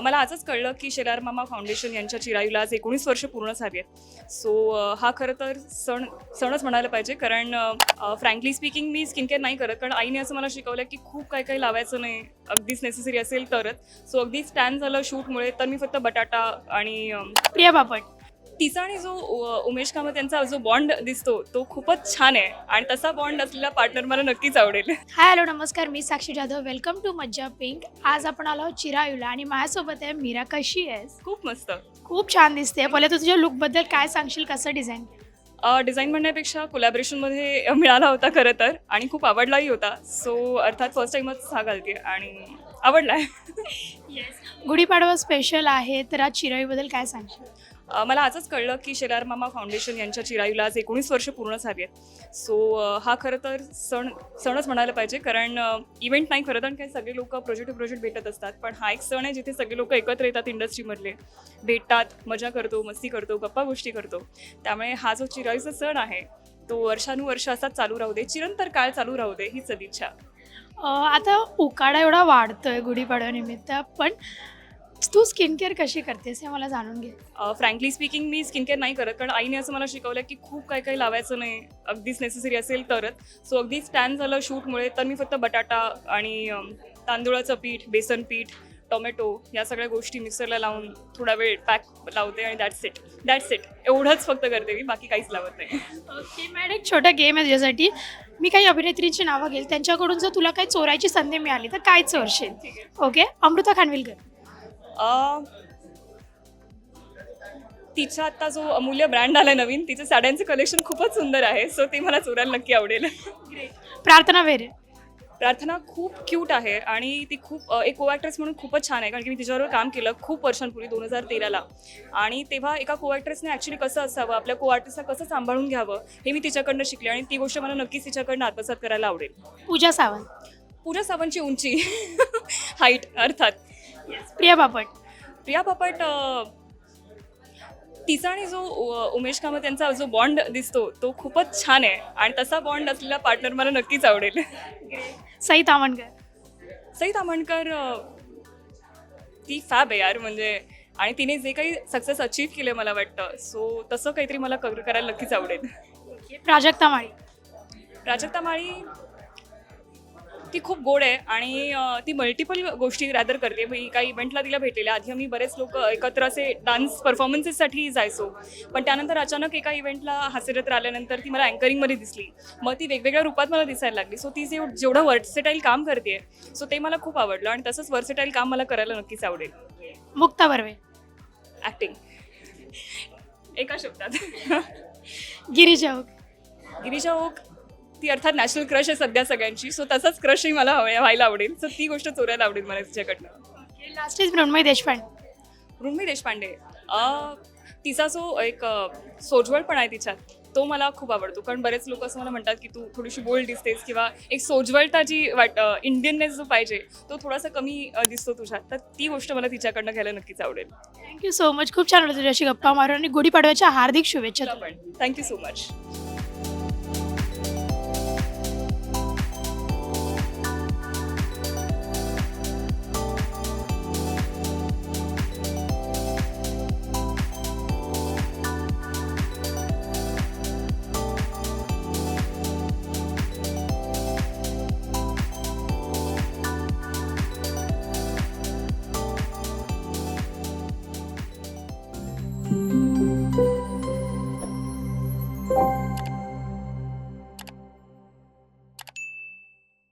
मला आजच कळलं की शेलार मामा फाउंडेशन यांच्या चिरायूला आज 19 वर्ष पूर्ण झाली आहेत. सो हा खरं तर सणच म्हणायला पाहिजे, कारण फ्रँकली स्पीकिंग मी स्किन केअर नाही करत, कारण आईने असं मला शिकवलं की खूप काही काही लावायचं नाही, अगदीच नेसेसरी असेल तरच. सो अगदी स्टॅन झालं शूटमुळे, तर मी फक्त बटाटा आणि प्रिया बापट. तिचा आणि जो उमेश कामत यांचा जो बॉन्ड दिसतो तो खूपच छान आहे, आणि तसा बॉन्ड असलेला पार्टनर मला नक्कीच आवडेल. हाय हॅलो नमस्कार, मी साक्षी जाधव. वेलकम टू मज्जा पिंक. आज आपण आलो आहोत चिरायूला आणि माझ्यासोबत आहे मीरा. कशी आहेस? खूप मस्त. खूप छान दिसते. पहिले तू तुझ्या लुकबद्दल काय सांगशील, कसं डिझाईन? डिझाईन म्हणण्यापेक्षा कोलॅबरेशनमध्ये मिळाला होता खरं तर, आणि खूप आवडलाही होता. सो अर्थात फर्स्ट टाईमच हा घालते आणि आवडला आहे. येस. गुढीपाडवा स्पेशल आहे, तर आज चिरायूबद्दल काय सांगशील? मला आजच कळलं की शेलार मामा फाउंडेशन यांच्या चिरायूला आज 19 वर्ष पूर्ण झाली आहेत. सो हा खरं तर सणच म्हणायला पाहिजे, कारण इव्हेंट नाही खरं तर, काही सगळे लोक प्रोजेक्ट टू प्रोजेक्ट भेटत असतात, पण हा एक सण आहे जिथे सगळे लोक एकत्र येतात, इंडस्ट्रीमधले भेटतात, मजा करतो, मस्ती करतो, गप्पा गोष्टी करतो. त्यामुळे हा जो चिरायूचा सण आहे तो वर्षानुवर्ष असाच चालू राहू दे, चिरंतर काळ चालू राहू दे, ही सदिच्छा. आता उकाडा एवढा वाढतोय गुढीपाडव्यानिमित्त, पण तू स्किन केअर कशी करतेस हे मला जाणून घे. फ्रँकली स्पीकिंग मी स्किन केअर नाही करत, कारण आईने असं मला शिकवलं की खूप काही काही लावायचं नाही, अगदीच नेसेसरी असेल तरच. सो अगदी स्टॅन झालं शूटमुळे, तर मी फक्त बटाटा आणि तांदूळाचं पीठ, बेसन पीठ, टोमॅटो या सगळ्या गोष्टी मिक्सरला लावून थोडा वेळ पॅक लावते आणि दॅट्स इट एवढंच फक्त करते मी, बाकी काहीच लावत नाही. ओके मॅडम, एक छोटा गेम आहे तुझ्यासाठी. मी काही अभिनेत्रींची नावं घेईल, त्यांच्याकडून जर तुला काही चोरायची संधी मिळाली तर काय चोरशील? ठीक आहे. ओके. अमृता खानविलकर. तिचा आता जो अमूल्य ब्रँड आलाय नवीन, तिचं साड्यांचं कलेक्शन खूपच सुंदर आहे, सो ते मला चोरायला नक्की आवडेल. प्रार्थना वेरे. प्रार्थना खूप क्यूट आहे आणि ती खूप एक को ॲक्ट्रेस म्हणून खूपच छान आहे, कारण की मी तिच्याबरोबर काम केलं खूप वर्षांपूर्वी 2013ला, आणि तेव्हा एका को ॲक्ट्रेसने ॲक्च्युली कसं असावं, आपल्या को आर्टिस्टला कसं सांभाळून घ्यावं हे मी तिच्याकडनं शिकले, आणि ती गोष्ट मला नक्कीच तिच्याकडनं आत्मसात करायला आवडेल. पूजा सावंत. पूजा सावंतची उंची हाईट अर्थात. प्रिया बापट. प्रिया बापट तिचा आणि जो उमेश कामत यांचा जो बॉन्ड दिसतो तो खूपच छान आहे, आणि तसा बॉन्ड असलेला पार्टनर मला नक्कीच आवडेल. सई तामणकर. सई तामणकर ती फॅब आहे यार, म्हणजे, आणि तिने जे काही सक्सेस अचीव्ह केले मला वाटतं, सो तसं काहीतरी मला करायला नक्कीच आवडेल. प्राजक्ता माळी. प्राजक्ता माळी ती खूप गोड आहे, आणि ती मल्टिपल गोष्टी रॅदर करते. मी काही इव्हेंटला तिला भेटलेल्या, आधी आम्ही बरेच लोक एकत्र असे डान्स परफॉर्मन्सेससाठी जायचो, पण त्यानंतर अचानक एका इव्हेंटला हास्यजत्रा आल्यानंतर ती मला अँकरिंगमध्ये दिसली, मग ती वेगवेगळ्या रूपात मला दिसायला लागली. सो ती जेवढं वर्सेटाईल काम करते, सो ते मला खूप आवडलं, आणि तसंच वर्सेटाईल काम मला करायला नक्कीच आवडेल. मुक्ता बर्वे. ॲक्टिंग एका शब्दात. गिरीजा ओक. गिरीजा ओक ती अर्थात नॅशनल क्रश आहे सध्या सगळ्यांची, सो तसाच क्रशही मला व्हायला आवडेल, सो ती गोष्ट चोरायला आवडेल मला तिच्याकडनं. Last is Mrunmayee Deshpande. मृण्मयी देशपांडे तिचा जो एक सोज्वळपण आहे तिच्यात, तो मला खूप आवडतो, कारण बरेच लोक असं मला म्हणतात की तू थोडीशी बोल्ड दिसतेस, किंवा एक सोज्वळता जी इंडियननेस जो पाहिजे तो थोडासा कमी दिसतो तुझ्यात, तर ती गोष्ट मला तिच्याकडनं घ्यायला नक्कीच आवडेल. Thank you so much. खूप छान वाटलं तुझ्याशी गप्पा मारून, आणि गुढीपाडव्याच्या हार्दिक शुभेच्छा. Thank you so much.